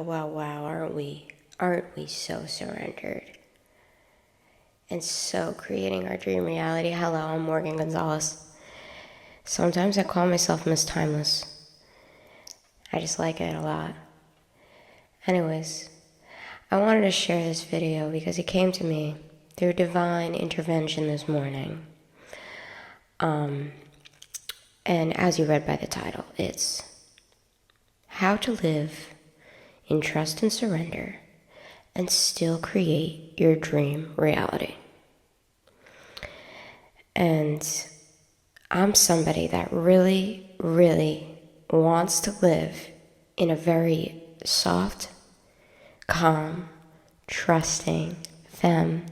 Wow, aren't we so surrendered? And so creating our dream reality. Hello, I'm Morgan Gonzalez. Sometimes I call myself Miss Timeless. I just like it a lot. Anyways, I wanted to share this video because it came to me through divine intervention this morning. And as you read by the title, it's how to live in trust and surrender and still create your dream reality. And I'm somebody that really wants to live in a very soft, calm, trusting, femme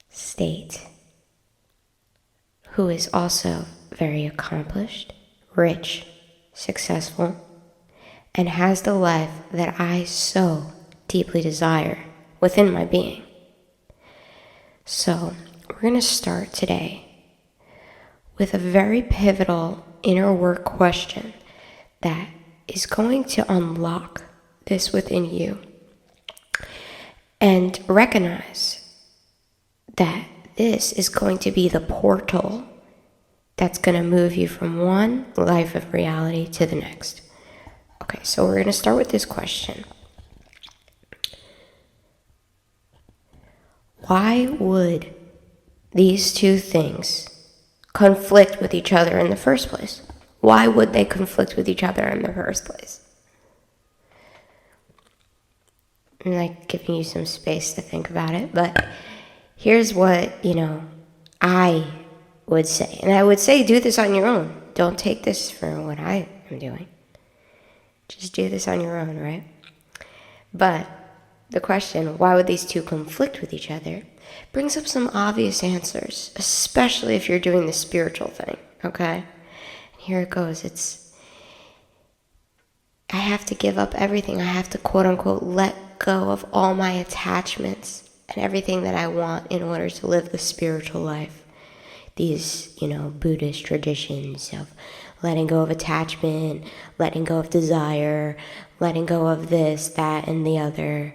state, who is also very accomplished, rich, successful, and has the life that I so deeply desire within my being. So, we're going to start today with a very pivotal inner work question that is going to unlock this within you and recognize that this is going to be the portal that's going to move you from one life of reality to the next. Okay, so we're going to start with this question. Why would these two things conflict with each other in the first place? Why would they conflict with each other in the first place? I'm like giving you some space to think about it, but here's what, I would say. And I would say do this on your own. Don't take this for what I am doing. Just do this on your own, right? But the question, why would these two conflict with each other, brings up some obvious answers, especially if you're doing the spiritual thing, okay? And here it goes. I have to give up everything. I have to, quote unquote, let go of all my attachments and everything that I want in order to live the spiritual life. These, Buddhist traditions of letting go of attachment, letting go of desire, letting go of this, that, and the other.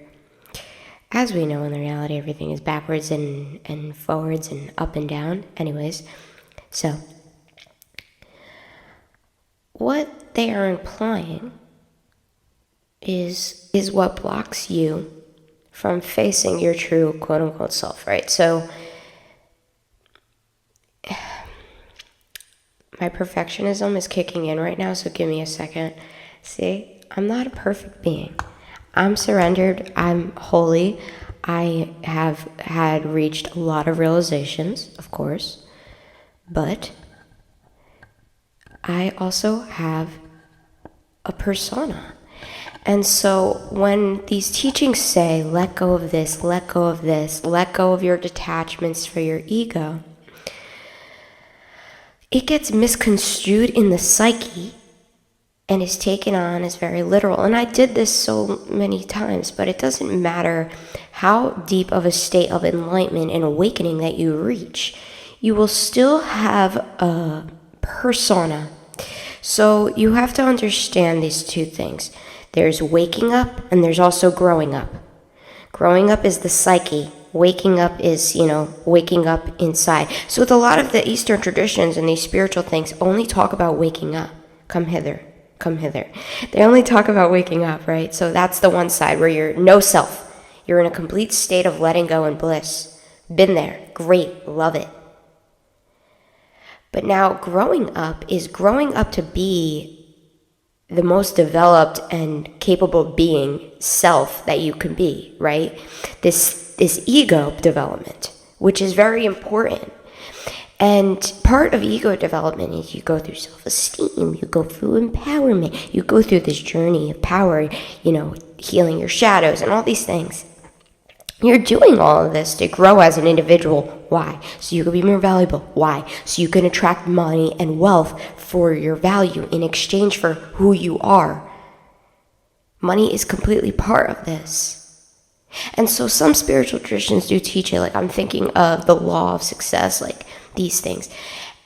As we know in the reality, everything is backwards and forwards and up and down. Anyways, so what they are implying is what blocks you from facing your true quote-unquote self, right? So my perfectionism is kicking in right now, so give me a second. See, I'm not a perfect being. I'm surrendered. I'm holy. I have had reached a lot of realizations, of course, but I also have a persona. And so when these teachings say, let go of this, let go of this, let go of your detachments for your ego, it gets misconstrued in the psyche and is taken on as very literal. And I did this so many times, but it doesn't matter how deep of a state of enlightenment and awakening that you reach, you will still have a persona. So you have to understand these two things. There's waking up and there's also growing up. Growing up is the psyche. Waking up is, waking up inside. So with a lot of the Eastern traditions and these spiritual things only talk about waking up. Come hither. They only talk about waking up, right? So that's the one side where you're no self. You're in a complete state of letting go and bliss. Been there. Great. Love it. But now growing up is growing up to be the most developed and capable being self that you can be, right? This ego development, which is very important. And part of ego development is you go through self-esteem, you go through empowerment, you go through this journey of power, healing your shadows and all these things. You're doing all of this to grow as an individual. Why? So you can be more valuable. Why? So you can attract money and wealth for your value in exchange for who you are. Money is completely part of this. And so some spiritual traditions do teach it, like I'm thinking of the law of success, like these things.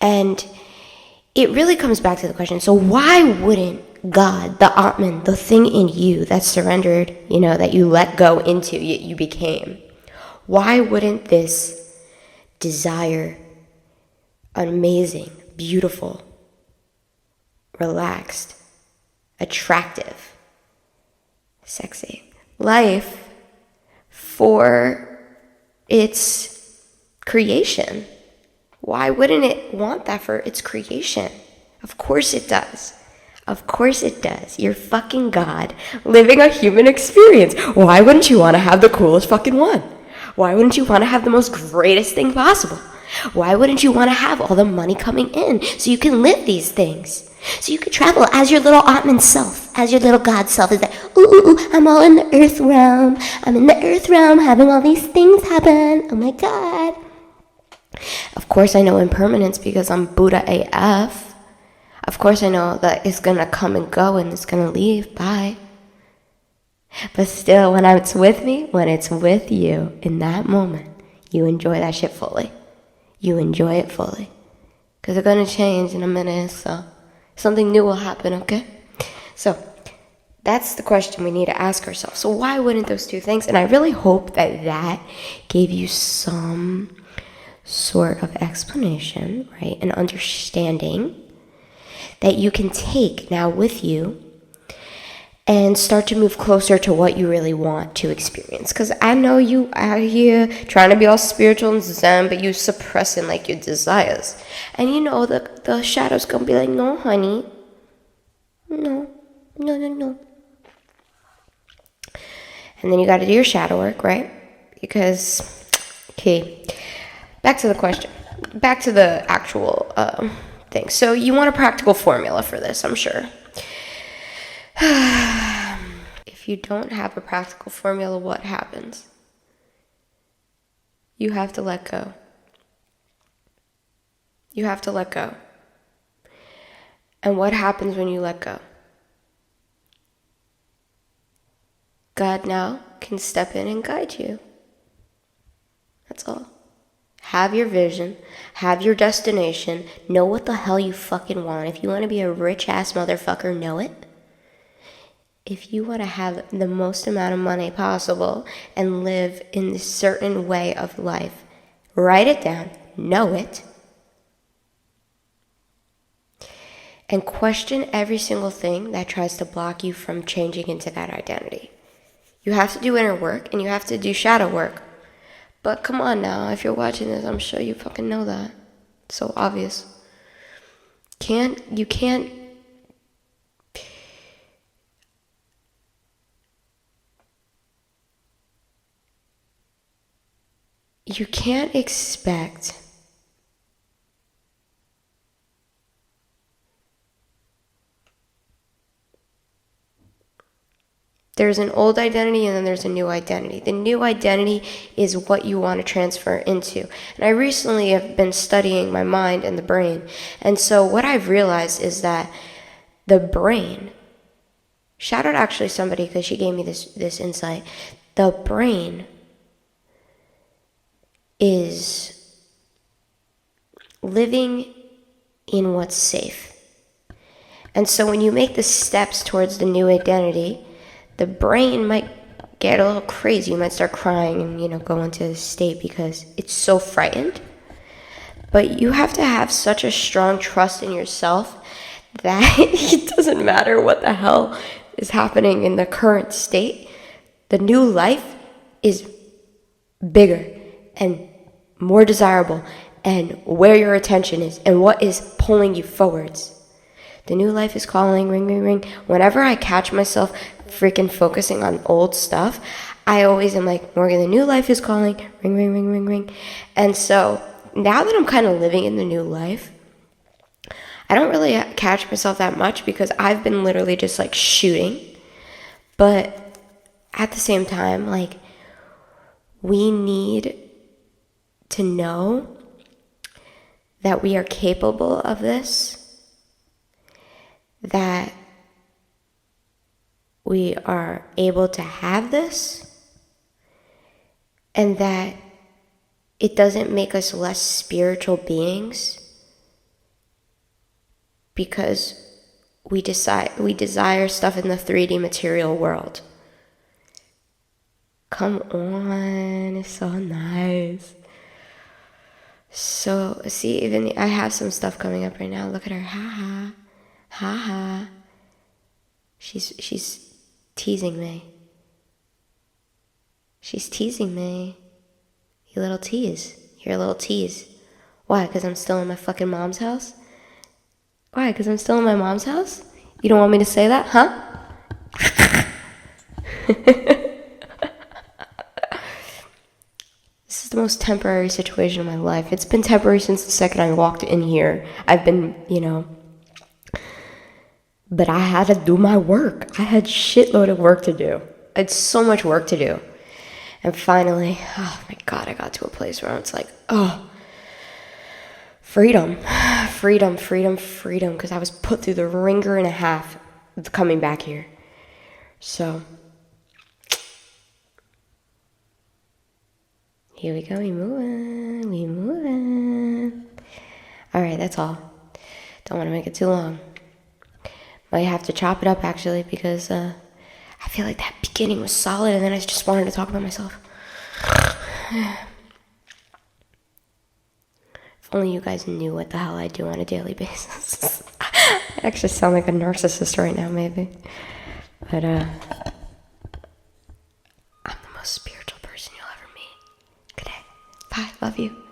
And it really comes back to the question, so why wouldn't God, the Attmon, the thing in you that surrendered, that you let go into, you became. Why wouldn't this desire, amazing, beautiful, relaxed, attractive, sexy life for its creation? Why wouldn't it want that for its creation? Of course it does. Of course it does. You're fucking God living a human experience. Why wouldn't you want to have the coolest fucking one? Why wouldn't you want to have the most greatest thing possible? Why wouldn't you want to have all the money coming in so you can live these things? So you can travel as your little Attmon self, as your little God self. Is that, ooh, I'm all in the earth realm. I'm in the earth realm having all these things happen. Oh my God. Of course I know impermanence because I'm Buddha AF. Of course I know that it's going to come and go and it's going to leave. Bye. But still, when it's with me, when it's with you, in that moment, you enjoy that shit fully. You enjoy it fully. Because it's going to change in a minute, so something new will happen, okay? So that's the question we need to ask ourselves. So why wouldn't those two things? And I really hope that gave you some sort of explanation, right? An understanding that you can take now with you and start to move closer to what you really want to experience. Because I know you out here trying to be all spiritual and zen, but you suppressing like your desires. And the shadow's gonna be like, no, honey. No. And then you gotta do your shadow work, right? Because, okay, back to the question. Back to the actual thing. So you want a practical formula for this, I'm sure. If you don't have a practical formula, what happens? You have to let go. You have to let go. And what happens when you let go? God now can step in and guide you. That's all. Have your vision. Have your destination. Know what the hell you fucking want. If you want to be a rich-ass motherfucker, know it. If you want to have the most amount of money possible and live in a certain way of life, write it down, know it, and question every single thing that tries to block you from changing into that identity. You have to do inner work and you have to do shadow work. But come on now, if you're watching this, I'm sure you fucking know that. It's so obvious. You can't expect there's an old identity and then there's a new identity. The new identity is what you want to transfer into. And I recently have been studying my mind and the brain. And so what I've realized is that the brain, shout out actually somebody because she gave me this insight. The brain is living in what's safe. And so when you make the steps towards the new identity, the brain might get a little crazy. You might start crying and, go into this state because it's so frightened. But you have to have such a strong trust in yourself that it doesn't matter what the hell is happening in the current state. The new life is bigger and more desirable and where your attention is and what is pulling you forwards. The new life is calling, ring, ring, ring. Whenever I catch myself freaking focusing on old stuff, I always am like, Morgan, the new life is calling, ring, ring, ring, ring, ring. And so now that I'm kind of living in the new life, I don't really catch myself that much because I've been literally just like shooting. But at the same time, like, we need to know that we are capable of this, that we are able to have this, and that it doesn't make us less spiritual beings because we desire stuff in the 3D material world. Come on, it's so nice. So, see, even I have some stuff coming up right now. Look at her. Ha ha. She's teasing me. She's teasing me. You little tease. You're a little tease. Why? Because I'm still in my fucking mom's house? Why? Because I'm still in my mom's house? You don't want me to say that, huh? This is the most temporary situation in my life. It's been temporary since the second I walked in here. I've been, but I had to do my work. I had shitload of work to do. I had so much work to do. And finally, oh my God, I got to a place where it's like, oh, freedom, because I was put through the ringer and a half coming back here. So, here we go, we moving. All right, that's all. Don't want to make it too long. Might have to chop it up, actually, because I feel like that beginning was solid, and then I just wanted to talk about myself. If only you guys knew what the hell I do on a daily basis. I actually sound like a narcissist right now, maybe. But, I'm the most spiritual person you'll ever meet. Good day. Bye. Love you.